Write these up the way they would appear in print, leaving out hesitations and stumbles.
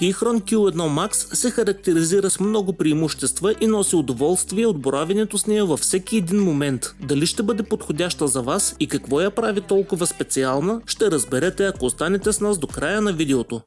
Keychron Q1 Max се характеризира с много преимущества и носи удоволствие от боравенето с нея във всеки един момент. Дали ще бъде подходяща за вас и какво я прави толкова специална, ще разберете, ако останете с нас до края на видеото.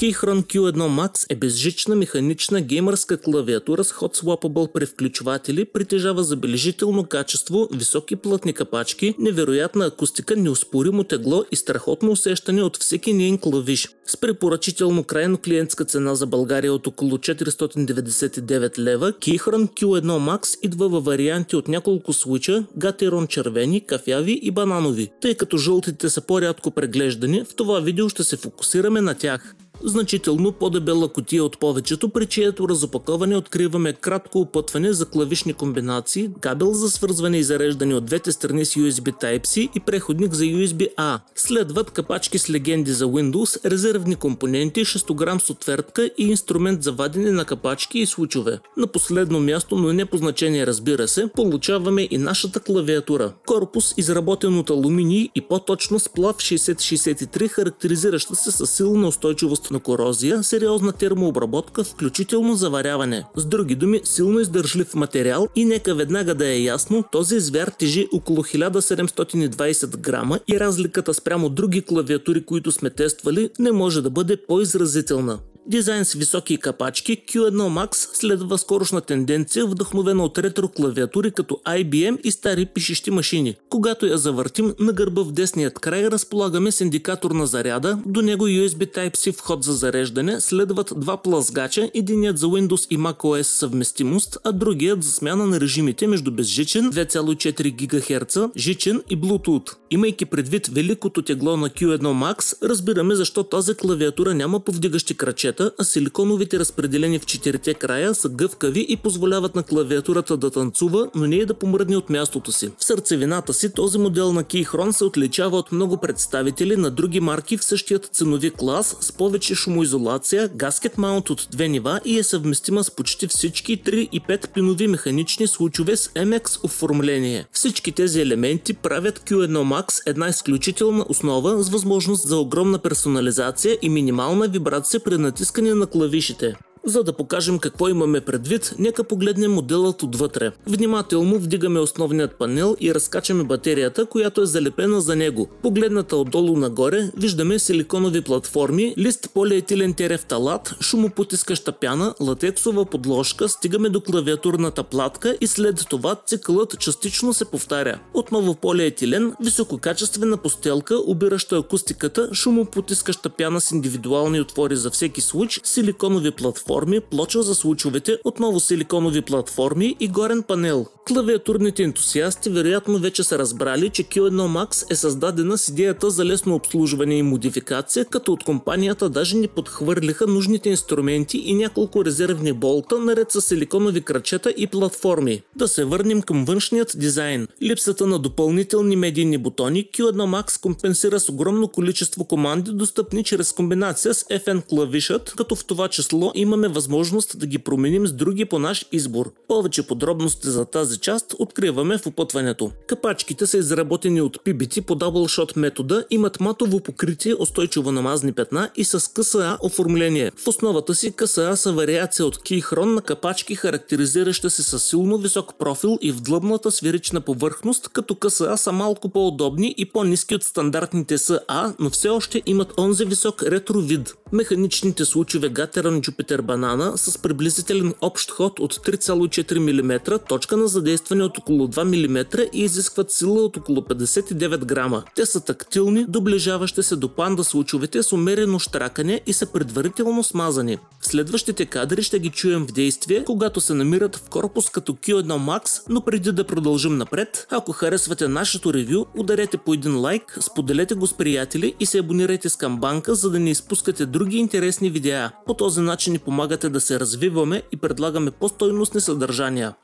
Keychron Q1 Max е безжична механична геймърска клавиатура с hot swappable превключватели, притежава забележително качество, високи плътни капачки, невероятна акустика, неоспоримо тегло и страхотно усещане от всеки неин клавиш. С препоръчително крайно клиентска цена за България от около 499 лева, Keychron Q1 Max идва във варианти от няколко случая: Gateron червени, кафяви и бананови. Тъй като жълтите са по-рядко преглеждани, в това видео ще се фокусираме на тях. Значително по-дебела кутия от повечето, при чието разопаковане откриваме кратко опътване за клавишни комбинации, кабел за свързване и зареждане от двете страни с USB Type-C и преходник за USB-A. Следват капачки с легенди за Windows, резервни компоненти, 6 с отвертка и инструмент за вадене на капачки и случове. На последно място, но не по значение разбира се, получаваме и нашата клавиатура. Корпус изработен от алуминий и по-точно сплав 6063, характеризираща се със силна устойчивост на корозия, сериозна термообработка, включително заваряване. С други думи, силно издържлив материал и нека веднага да е ясно, този звяр тежи около 1720 грама и разликата спрямо други клавиатури, които сме тествали, не може да бъде по-изразителна. Дизайн с високи капачки, Q1 Max следва скорошна тенденция, вдъхновена от ретро клавиатури като IBM и стари пишещи машини. Когато я завъртим, на гърба в десният край разполагаме с индикатор на заряда, до него USB Type-C вход за зареждане, следват два плъзгача, единият за Windows и macOS съвместимост, а другият за смяна на режимите между безжичен 2,4 ГГц, жичен и Bluetooth. Имайки предвид великото тегло на Q1 Max, разбираме защо тази клавиатура няма повдигащи крачета, а силиконовите разпределени в четирите края са гъвкави и позволяват на клавиатурата да танцува, но не и да помръдне от мястото си. В сърцевината си този модел на Keychron се отличава от много представители на други марки в същият ценови клас, с повече шумоизолация, гаскет маунт от 2 нива и е съвместима с почти всички 3 и 5 пинови механични случове с MX оформление. Всички тези елементи правят Q1 Max една изключителна основа с възможност за огромна персонализация и минимална вибрация при натискане на клавишите. За да покажем какво имаме предвид, нека погледнем моделът отвътре. Внимателно вдигаме основният панел и разкачаме батерията, която е залепена за него. Погледната отдолу нагоре виждаме силиконови платформи, лист полиетилен терефталат, шумопотискаща пяна, латексова подложка, стигаме до клавиатурната платка и след това цикълът частично се повтаря. Отново полиетилен, висококачествена постелка, обираща акустиката, шумопотискаща пяна с индивидуални отвори за всеки случай, силиконови платформи, плоча за случовете, отново силиконови платформи и горен панел. Клавиатурните ентусиасти вероятно вече са разбрали, че Q1 Max е създадена с идеята за лесно обслужване и модификация, като от компанията даже ни подхвърлиха нужните инструменти и няколко резервни болта, наред с силиконови крачета и платформи. Да се върнем към външният дизайн. Липсата на допълнителни медийни бутони, Q1 Max компенсира с огромно количество команди, достъпни чрез комбинация с FN клавишът, като в това число имаме възможност да ги променим с други по наш избор. Повече подробности за тази част откриваме в опътването. Капачките са изработени от PBT по Double Shot метода, имат матово покритие, устойчиво на мазни петна и с КСА оформление. В основата си КСА са вариация от Keychron на капачки, характеризираща се с силно висок профил и вдлъбната сферична повърхност, като КСА са малко по-удобни и по-ниски от стандартните СА, но все още имат онзи висок ретро вид. Механичните случове Gateron Jupiter Banana с приблизителен общ ход от 3,4 мм, точка на задействане от около 2 мм и изискват сила от около 59 грама. Те са тактилни, доближаващи се до панда случовете с умерено щракане и са предварително смазани. В следващите кадри ще ги чуем в действие, когато се намират в корпус като Q1 Max, но преди да продължим напред, ако харесвате нашето ревю, ударете по един лайк, споделете го с приятели и се абонирайте с камбанка, за да не изпускате други интересни видеа. По този начин ни помагате да се развиваме и предлагаме по-стойностни съдържания.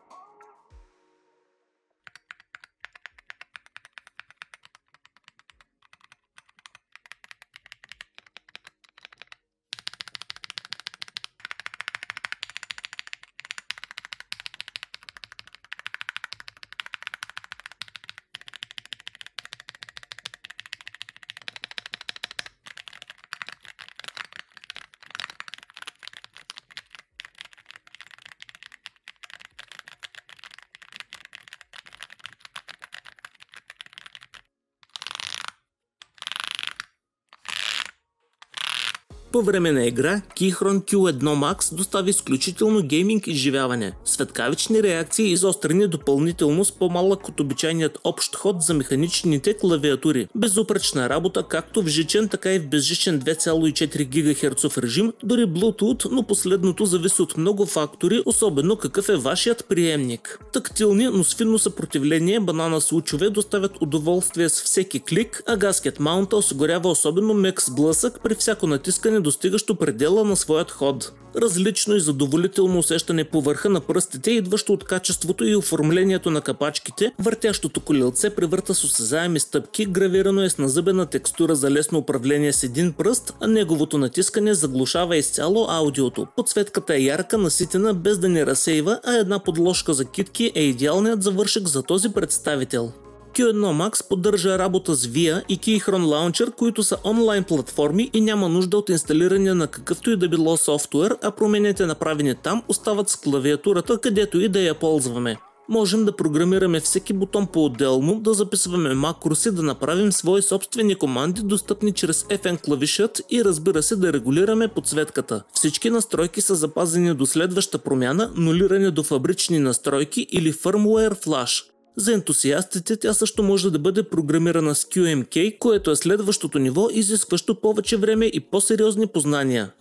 По време на игра, Keychron Q1 Max достави изключително гейминг изживяване. Светкавични реакции, изострени допълнително с по-малък от обичайният общ ход за механичните клавиатури. Безупречна работа както в жичен, така и в безжичен 2,4 ГГц режим, дори Bluetooth, но последното зависи от много фактори, особено какъв е вашият приемник. Тактилни, но с финно съпротивление банана случове доставят удоволствие с всеки клик, а Gasket Mount осигурява особено мек сблъсък при всяко натискане, достигащо предела на своят ход. Различно и задоволително усещане по върха на пръстите, идващо от качеството и оформлението на капачките, въртящото колелце превърта с осезаеми стъпки, гравирано е с назъбена текстура за лесно управление с един пръст, а неговото натискане заглушава изцяло аудиото. Подсветката е ярка, наситена, без да ни разсейва, а една подложка за китки е идеалният завършек за този представител. Q1 Max поддържа работа с VIA и Keychron Launcher, които са онлайн платформи и няма нужда от инсталиране на какъвто и да било софтуер, а промените направени там остават с клавиатурата, където и да я ползваме. Можем да програмираме всеки бутон по-отделно, да записваме макроси, да направим свои собствени команди, достъпни чрез FN клавишът и разбира се да регулираме подсветката. Всички настройки са запазени до следваща промяна, нулиране до фабрични настройки или firmware flash. За ентусиастите тя също може да бъде програмирана с QMK, което е следващото ниво, изискващо повече време и по-сериозни познания.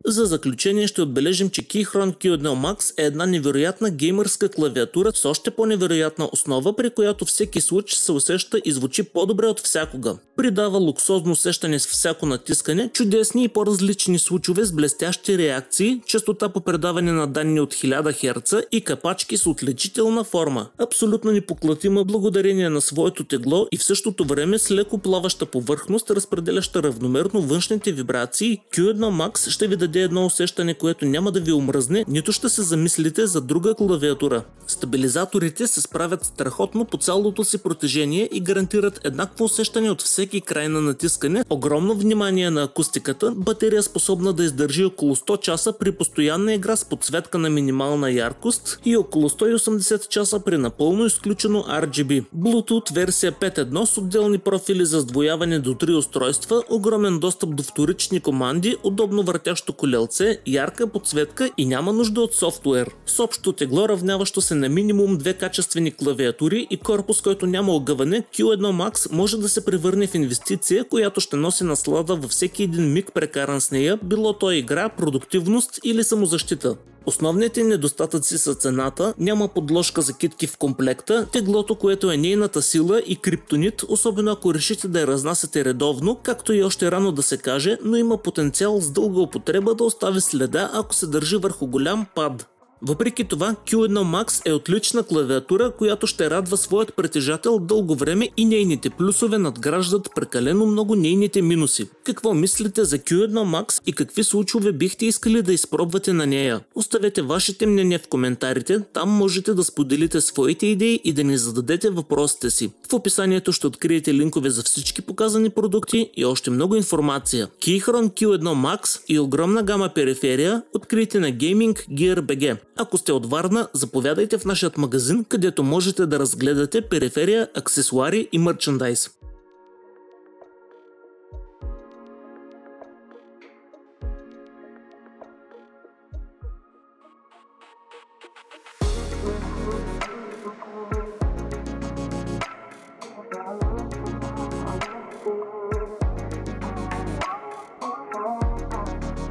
За заключение ще отбележим, че Keychron Q1 Max е една невероятна геймърска клавиатура с още по-невероятна основа, при която всеки случай се усеща и звучи по-добре от всякога. Придава луксозно усещане с всяко натискане, чудесни и по-различни случове с блестящи реакции, честота по предаване на данни от 1000 Hz и капачки с отличителна форма. Абсолютно непоклатима благодарение на своето тегло и в същото време с леко плаваща повърхност, разпределяща равномерно външните вибрации, Q1 Max ще ви даде едно усещане, което няма да ви омръзне, нито ще се замислите за друга клавиатура. Стабилизаторите се справят страхотно по цялото си протежение и гарантират еднакво усещане от всеки край на натискане, огромно внимание на акустиката, батерия способна да издържи около 100 часа при постоянна игра с подсветка на минимална яркост и около 180 часа при напълно изключено RGB. Bluetooth версия 5.1 с отделни профили за сдвояване до 3 устройства, огромен достъп до вторични команди, удобно въртящо колелце, ярка подсветка и няма нужда от софтуер. С общо тегло, равняващо се на минимум 2 качествени клавиатури и корпус, който няма огъване, Q1 Max може да се превърне в инвестиция, която ще носи наслада във всеки един миг прекаран с нея, било то игра, продуктивност или самозащита. Основните недостатъци са цената, няма подложка за китки в комплекта, теглото, което е нейната сила и криптонит, особено ако решите да я разнасяте редовно, както и още рано да се каже, но има потенциал с дълга употреба да остави следа, ако се държи върху голям пад. Въпреки това, Q1 Max е отлична клавиатура, която ще радва своят притежател дълго време и нейните плюсове надграждат прекалено много нейните минуси. Какво мислите за Q1 Max и какви случаи бихте искали да изпробвате на нея? Оставете вашите мнения в коментарите, там можете да споделите своите идеи и да ни зададете въпросите си. В описанието ще откриете линкове за всички показани продукти и още много информация. Keychron Q1 Max и огромна гама периферия открийте на Gaming Gear BG. Ако сте от Варна, заповядайте в нашият магазин, където можете да разгледате периферия, аксесуари и мърчандайз.